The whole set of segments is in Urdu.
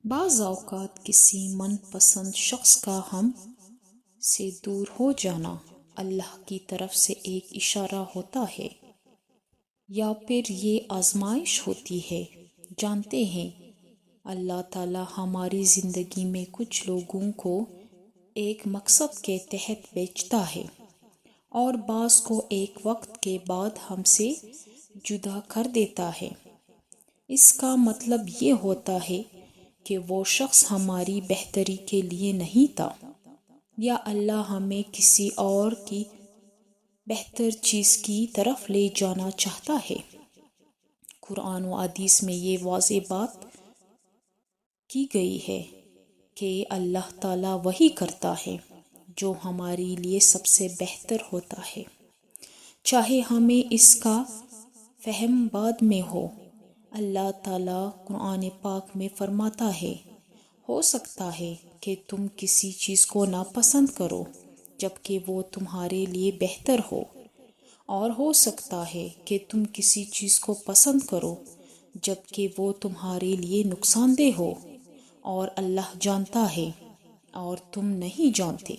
بعض اوقات کسی من پسند شخص کا ہم سے دور ہو جانا اللہ کی طرف سے ایک اشارہ ہوتا ہے یا پھر یہ آزمائش ہوتی ہے۔ جانتے ہیں اللہ تعالی ہماری زندگی میں کچھ لوگوں کو ایک مقصد کے تحت بیچتا ہے اور بعض کو ایک وقت کے بعد ہم سے جدا کر دیتا ہے۔ اس کا مطلب یہ ہوتا ہے کہ وہ شخص ہماری بہتری کے لیے نہیں تھا، یا اللہ ہمیں کسی اور کی بہتر چیز کی طرف لے جانا چاہتا ہے۔ قرآن و حدیث میں یہ واضح بات کی گئی ہے کہ اللہ تعالیٰ وہی کرتا ہے جو ہمارے لیے سب سے بہتر ہوتا ہے، چاہے ہمیں اس کا فہم بعد میں ہو۔ اللہ تعالیٰ قرآن پاک میں فرماتا ہے، ہو سکتا ہے کہ تم کسی چیز کو ناپسند کرو جبکہ وہ تمہارے لیے بہتر ہو، اور ہو سکتا ہے کہ تم کسی چیز کو پسند کرو جبکہ وہ تمہارے لیے نقصان دہ ہو، اور اللہ جانتا ہے اور تم نہیں جانتے۔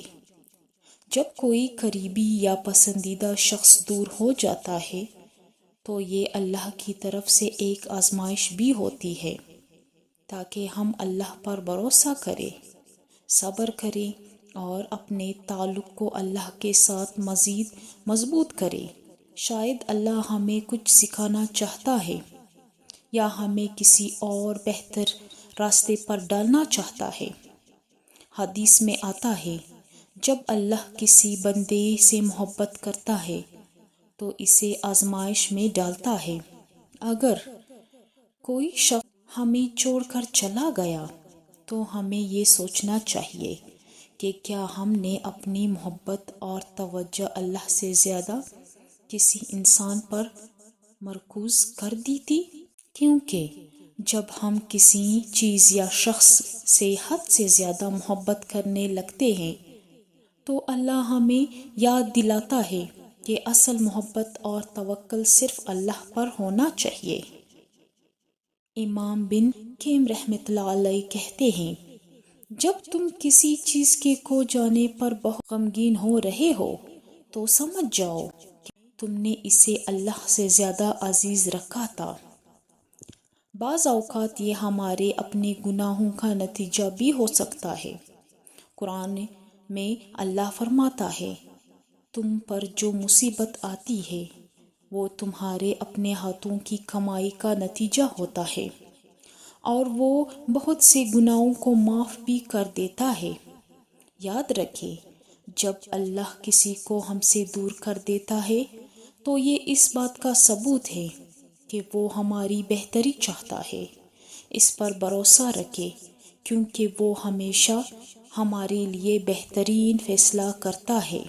جب کوئی قریبی یا پسندیدہ شخص دور ہو جاتا ہے تو یہ اللہ کی طرف سے ایک آزمائش بھی ہوتی ہے تاکہ ہم اللہ پر بھروسہ کریں، صبر کریں اور اپنے تعلق کو اللہ کے ساتھ مزید مضبوط کریں۔ شاید اللہ ہمیں کچھ سکھانا چاہتا ہے یا ہمیں کسی اور بہتر راستے پر ڈالنا چاہتا ہے۔ حدیث میں آتا ہے، جب اللہ کسی بندے سے محبت کرتا ہے تو اسے آزمائش میں ڈالتا ہے۔ اگر کوئی شخص ہمیں چھوڑ کر چلا گیا تو ہمیں یہ سوچنا چاہیے کہ کیا ہم نے اپنی محبت اور توجہ اللہ سے زیادہ کسی انسان پر مرکوز کر دی تھی، کیونکہ جب ہم کسی چیز یا شخص سے حد سے زیادہ محبت کرنے لگتے ہیں تو اللہ ہمیں یاد دلاتا ہے کہ اصل محبت اور توکل صرف اللہ پر ہونا چاہیے۔ امام بن قیم رحمۃ اللہ علیہ کہتے ہیں، جب تم کسی چیز کے کھو جانے پر بہت غمگین ہو رہے ہو تو سمجھ جاؤ کہ تم نے اسے اللہ سے زیادہ عزیز رکھا تھا۔ بعض اوقات یہ ہمارے اپنے گناہوں کا نتیجہ بھی ہو سکتا ہے۔ قرآن میں اللہ فرماتا ہے، تم پر جو مصیبت آتی ہے وہ تمہارے اپنے ہاتھوں کی کمائی کا نتیجہ ہوتا ہے، اور وہ بہت سے گناہوں کو معاف بھی کر دیتا ہے۔ یاد رکھیں، جب اللہ کسی کو ہم سے دور کر دیتا ہے تو یہ اس بات کا ثبوت ہے کہ وہ ہماری بہتری چاہتا ہے۔ اس پر بھروسہ رکھیں کیونکہ وہ ہمیشہ ہمارے لیے بہترین فیصلہ کرتا ہے۔